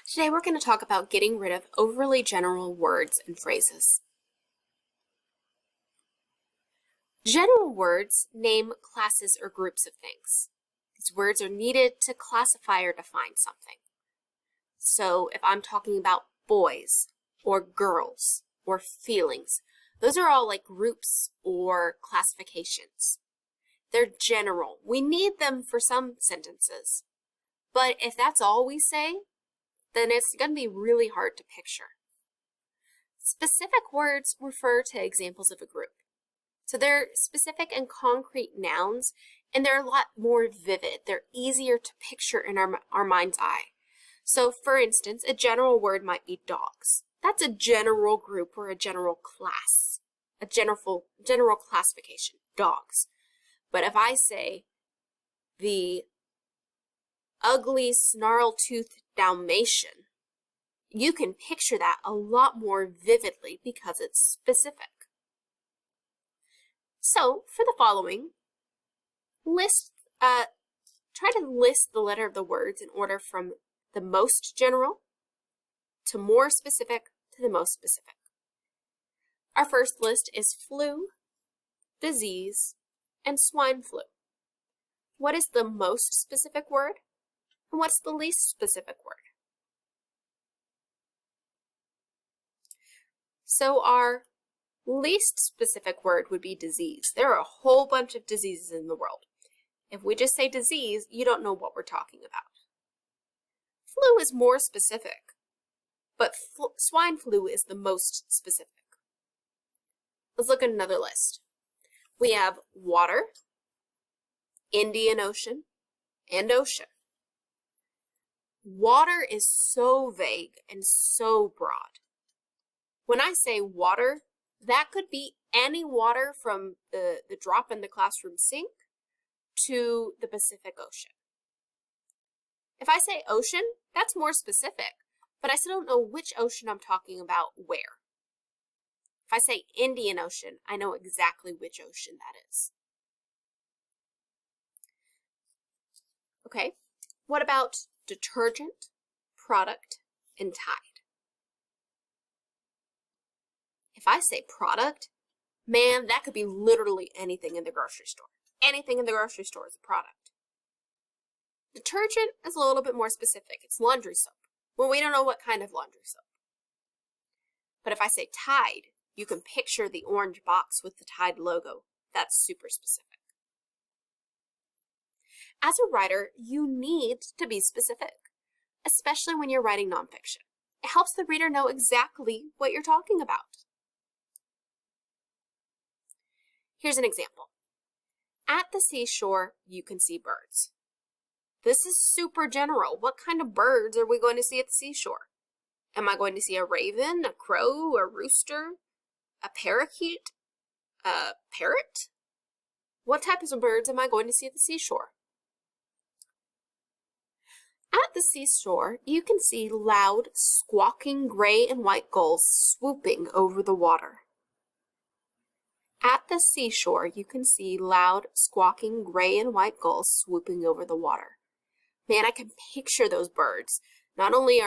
Today we're going to talk about getting rid of overly general words and phrases. General words name classes or groups of things. These words are needed to classify or define something. So if I'm talking about boys or girls or feelings, those are all like groups or classifications. They're general. We need them for some sentences. But if that's all we say, then it's going to be really hard to picture. Specific words refer to examples of a group. So they're specific and concrete nouns, and they're a lot more vivid. They're easier to picture in our mind's eye. So for instance, a general word might be dogs. That's a general group or a general class, a general classification, dogs. But if I say the ugly snarl-toothed Dalmatian, you can picture that a lot more vividly because it's specific. So for the following, try to list the letter of the words in order from the most general to more specific to the most specific. Our first list is flu, disease, and swine flu. What is the most specific word? And what's the least specific word? So our least specific word would be disease. There are a whole bunch of diseases in the world. If we just say disease, you don't know what we're talking about. Flu is more specific, but swine flu is the most specific. Let's look at another list. We have water, Indian Ocean, and ocean. Water is so vague and so broad. When I say water, that could be any water from the drop in the classroom sink to the Pacific Ocean. If I say ocean, that's more specific, but I still don't know which ocean I'm talking about where. If I say Indian Ocean, I know exactly which ocean that is. Okay, what about detergent, product, and Tide? If I say product, man, that could be literally anything in the grocery store. Anything in the grocery store is a product. Detergent is a little bit more specific. It's laundry soap. Well, we don't know what kind of laundry soap. But if I say Tide, you can picture the orange box with the Tide logo. That's super specific. As a writer, you need to be specific, especially when you're writing nonfiction. It helps the reader know exactly what you're talking about. Here's an example. At the seashore, you can see birds. This is super general. What kind of birds are we going to see at the seashore? Am I going to see a raven, a crow, a rooster, a parakeet, a parrot? What types of birds am I going to see at the seashore? At the seashore, you can see loud, squawking gray and white gulls swooping over the water. At the seashore, you can see loud, squawking gray and white gulls swooping over the water. Man, I can picture those birds. Not only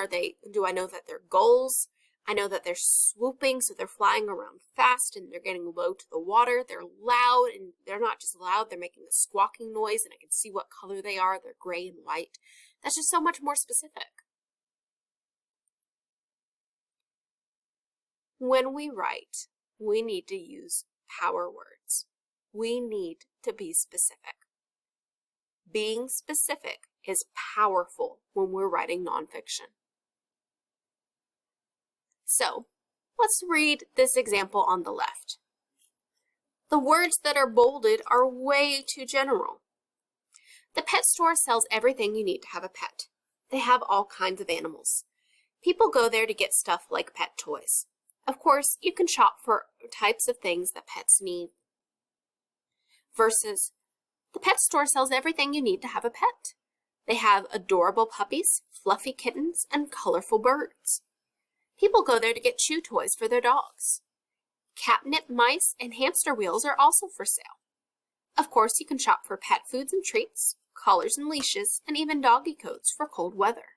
do I know that they're gulls, I know that they're swooping, so they're flying around fast and they're getting low to the water. They're loud, and they're not just loud, they're making a squawking noise, and I can see what color they are. They're gray and white. That's just so much more specific. When we write, we need to use power words. We need to be specific. Being specific is powerful when we're writing nonfiction. So, let's read this example on the left. The words that are bolded are way too general. The pet store sells everything you need to have a pet. They have all kinds of animals. People go there to get stuff like pet toys. Of course, you can shop for types of things that pets need. Versus, the pet store sells everything you need to have a pet. They have adorable puppies, fluffy kittens, and colorful birds. People go there to get chew toys for their dogs. Catnip mice and hamster wheels are also for sale. Of course, you can shop for pet foods and treats, collars and leashes, and even doggy coats for cold weather.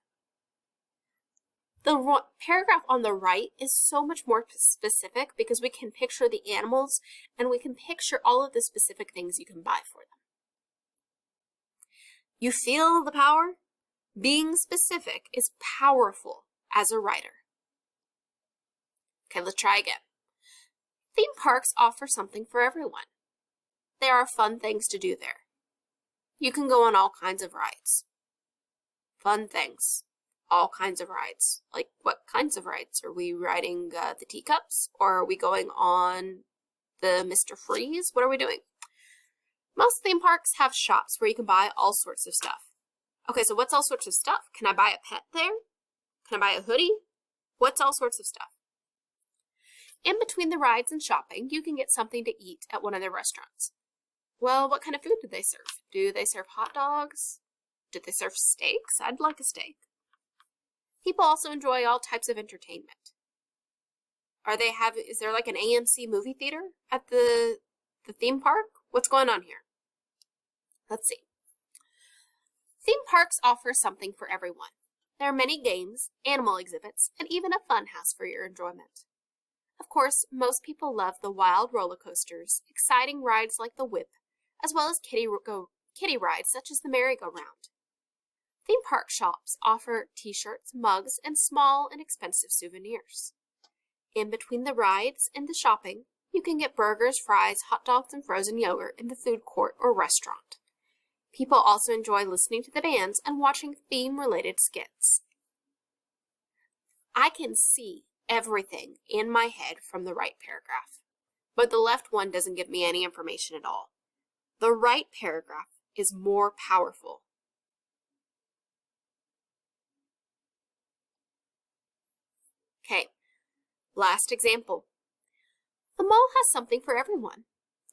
The paragraph on the right is so much more specific because we can picture the animals and we can picture all of the specific things you can buy for them. You feel the power? Being specific is powerful as a writer. Okay, let's try again. Theme parks offer something for everyone. There are fun things to do there. You can go on all kinds of rides. Fun things. All kinds of rides. Like what kinds of rides? Are we riding the teacups? Or are we going on the Mr. Freeze? What are we doing? Most theme parks have shops where you can buy all sorts of stuff. Okay, so what's all sorts of stuff? Can I buy a pet there? Can I buy a hoodie? What's all sorts of stuff? In between the rides and shopping, you can get something to eat at one of their restaurants. Well, what kind of food do they serve? Do they serve hot dogs? Do they serve steaks? I'd like a steak. People also enjoy all types of entertainment. Is there like an AMC movie theater at the theme park? What's going on here? Let's see. Theme parks offer something for everyone. There are many games, animal exhibits, and even a fun house for your enjoyment. Of course, most people love the wild roller coasters, exciting rides like the Whip, as well as kiddie rides such as the merry-go-round. Theme park shops offer t-shirts, mugs, and small and expensive souvenirs. In between the rides and the shopping, you can get burgers, fries, hot dogs, and frozen yogurt in the food court or restaurant. People also enjoy listening to the bands and watching theme-related skits. I can see everything in my head from the right paragraph, but the left one doesn't give me any information at all. The right paragraph is more powerful. Okay, last example. The mall has something for everyone.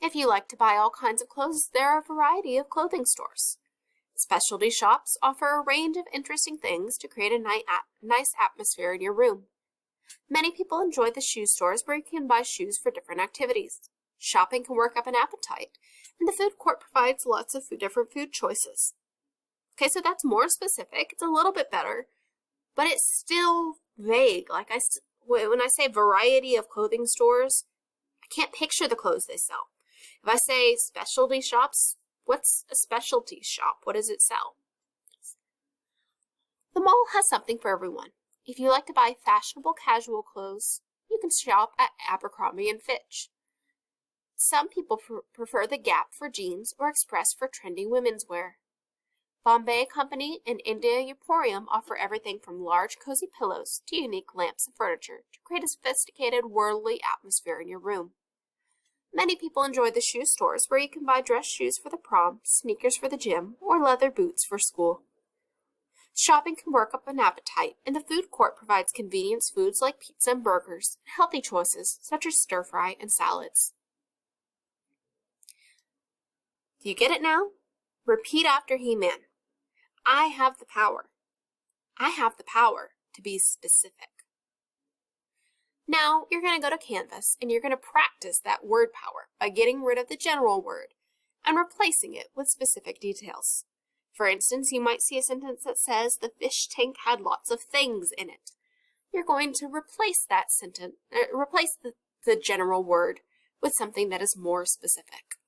If you like to buy all kinds of clothes, there are a variety of clothing stores. Specialty shops offer a range of interesting things to create a nice atmosphere in your room. Many people enjoy the shoe stores where you can buy shoes for different activities. Shopping can work up an appetite, and the food court provides lots of different food choices. Okay, so that's more specific. It's a little bit better, but it's still vague. Like when I say variety of clothing stores, I can't picture the clothes they sell. If I say specialty shops, what's a specialty shop? What does it sell? The mall has something for everyone. If you like to buy fashionable casual clothes, you can shop at Abercrombie & Fitch. Some people prefer the Gap for jeans or Express for trendy women's wear. Bombay Company and India Emporium offer everything from large cozy pillows to unique lamps and furniture to create a sophisticated worldly atmosphere in your room. Many people enjoy the shoe stores where you can buy dress shoes for the prom, sneakers for the gym, or leather boots for school. Shopping can work up an appetite, and the food court provides convenience foods like pizza and burgers, and healthy choices such as stir-fry and salads. Do you get it now? Repeat after He-Man. I have the power. I have the power to be specific. Now, you're going to go to Canvas and you're going to practice that word power by getting rid of the general word and replacing it with specific details. For instance, you might see a sentence that says, the fish tank had lots of things in it. You're going to replace that sentence, replace the general word with something that is more specific.